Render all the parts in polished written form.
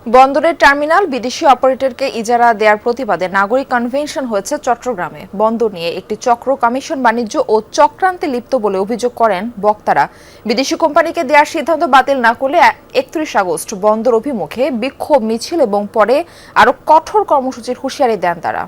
বন্দরের টার্মিনাল বিদেশি অপারেটরকে ইজারা দেওয়ার প্রতিবাদে নাগরিক কনভেনশন হয়েছে চট্টগ্রামে। বন্দর নিয়ে একটি চক্র কমিশন বাণিজ্য ও চক্রান্তে লিপ্ত বলে অভিযোগ করেন বক্তারা। বিদেশি কোম্পানিকে দেওয়ার সিদ্ধান্ত বাতিল না করলে ৩১ আগস্ট বন্দর অভিমুখে বিক্ষোভ মিছিল এবং পরে আরো কঠোর কর্মসূচির হুঁশিয়ারি দেন তারা।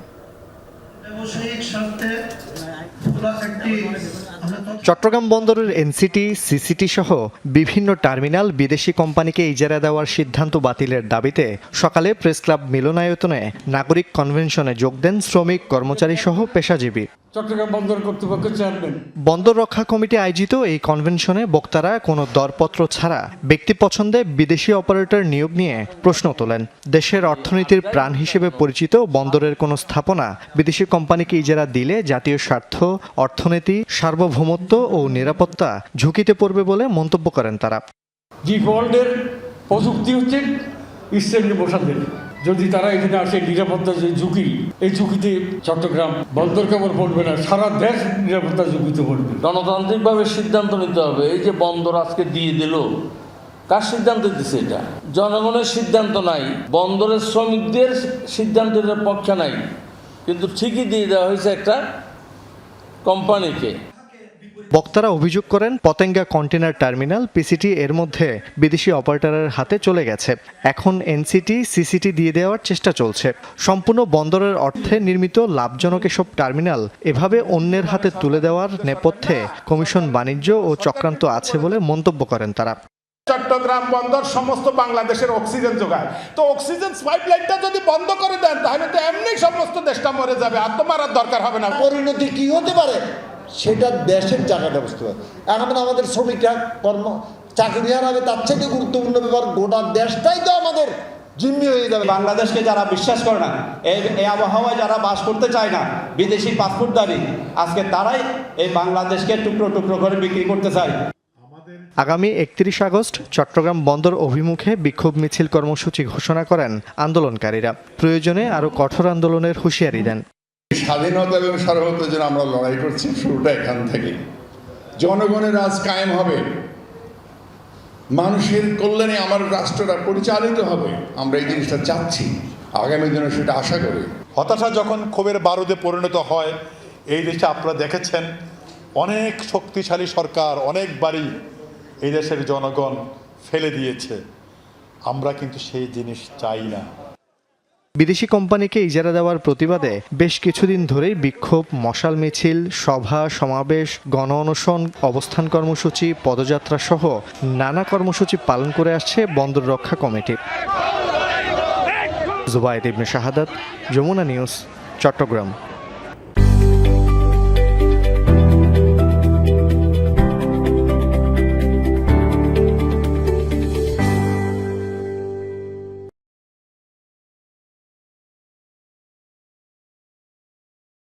চট্টগ্রাম বন্দরের এনসিটি, সিসিটি সহ বিভিন্ন টার্মিনাল বিদেশি কোম্পানিকে ইজারা দেওয়ার সিদ্ধান্ত বাতিলের দাবিতে সকালে প্রেস ক্লাব মিলনায়তনে নাগরিক কনভেনশনে যোগ দেন শ্রমিক, কর্মচারী সহ পেশাজীবী। চট্টগ্রাম বন্দর কর্তৃপক্ষ চেয়ারম্যান বন্দর রক্ষা কমিটি আয়োজিত এই কনভেনশনে বক্তারা কোনো দরপত্র ছাড়া ব্যক্তি পছন্দে বিদেশি অপারেটর নিয়োগ নিয়ে প্রশ্ন তোলেন। দেশের অর্থনীতির প্রাণ হিসেবে পরিচিত বন্দরের কোনো স্থাপনা বিদেশি কোম্পানিকে ইজারা দিলে জাতীয় স্বার্থ, অর্থনীতি, সার্বভৌমত্ব ও নিরাপত্তা ঝুঁকিতে পড়বে বলে মন্তব্য করেন তারা। ডিফল্টের প্রযুক্তি হচ্ছে ইস্টার্ন প্রসাদের। যদি তারা এখানে আসে, নিরাপত্তার যে ঝুঁকি, এই ঝুঁকিতে চট্টগ্রাম বন্দর কেবল পড়বে না, সারা দেশ নিরাপত্তার ঝুঁকিতে পড়বে। গণতান্ত্রিকভাবে সিদ্ধান্ত নিতে হবে। এই যে বন্দর আজকে দিয়ে দিল, কার সিদ্ধান্ত দিচ্ছে? এটা জনগণের সিদ্ধান্ত নাই, বন্দরের শ্রমিকদের সিদ্ধান্তের পক্ষে নাই, কিন্তু ঠিকই দিয়ে দেওয়া হয়েছে একটা কোম্পানিকে। বক্তারা অভিযোগ করেন পতেঙ্গা কন্টেনার টার্মিনাল পিসিটি এর মধ্যে বিদেশি অপারেটরের হাতে চলে গেছে। এখন এনসিটি, সিসিটি দিয়ে দেওয়ার চেষ্টা চলছে। সম্পূর্ণ বন্দরের অর্থে নির্মিত লাভজনক এসব টার্মিনাল এভাবে অন্যের হাতে তুলে দেওয়ার নেপথ্যে কমিশন বাণিজ্য ও চক্রান্ত আছে বলে মন্তব্য করেন তারা। চট্টগ্রাম বন্দর সমস্ত বাংলাদেশের অক্সিজেন যোগায়, তো অক্সিজেন পাইপলাইনটা যদি বন্ধ করে দেন তাহলে তো এমনি সমস্ত দেশটা মরে যাবে, আর তো মারার দরকার হবে না। পরিণতি কি হতে পারে সেটা দেশের জায়গাটা বুঝতে পারে। এখন আমাদের শ্রমিকরা চাকরি হারাবে, তার থেকে গুরুত্বপূর্ণ ব্যাপার গোটা দেশটাই তো আমাদের জিম্মি হয়ে যাবে। বাংলাদেশকে যারা বিশ্বাস করে না, এই আবহাওয়ায় যারা বাস করতে চায় না, বিদেশি পাসপোর্টধারী, আজকে তারাই এই বাংলাদেশকে টুকরো টুকরো করে বিক্রি করতে চায়। আগামী ৩১ আগস্ট চট্টগ্রাম বন্দর অভিমুখে বিক্ষোভ মিছিল কর্মসূচি ঘোষণা করেন আন্দোলনকারীরা। প্রয়োজনে আরও কঠোর আন্দোলনের হুঁশিয়ারি দেন। স্বাধীনতা এবং সার্বভৌমত্বের জন্য আমরা লড়াই করছি, শুরুটা এখান থেকে। জনগণের রাজ কায়েম হবে, মানুষের কল্যাণে আমার রাষ্ট্রটা পরিচালিত হবে। আমরা এই জিনিসটা চাচ্ছি, আগামী দিনে সেটা আশা করি। হতাশা যখন ক্ষোভের বারুদে পরিণত হয়, এই দেশে আপনারা দেখেছেন অনেক শক্তিশালী সরকার অনেকবারই এই দেশের জনগণ ফেলে দিয়েছে। আমরা কিন্তু সেই জিনিস চাই না। বিদেশি কোম্পানিকে ইজারা দেওয়ার প্রতিবাদে বেশ কিছুদিন ধরেই বিক্ষোভ, মশাল মিছিল, সভা সমাবেশ, গণ অনশন, অবস্থান কর্মসূচি, পদযাত্রা সহ নানা কর্মসূচি পালন করে আসছে বন্দর রক্ষা কমিটি। জুবায়েদ ইবনে শাহাদাত, যমুনা নিউজ, চট্টগ্রাম।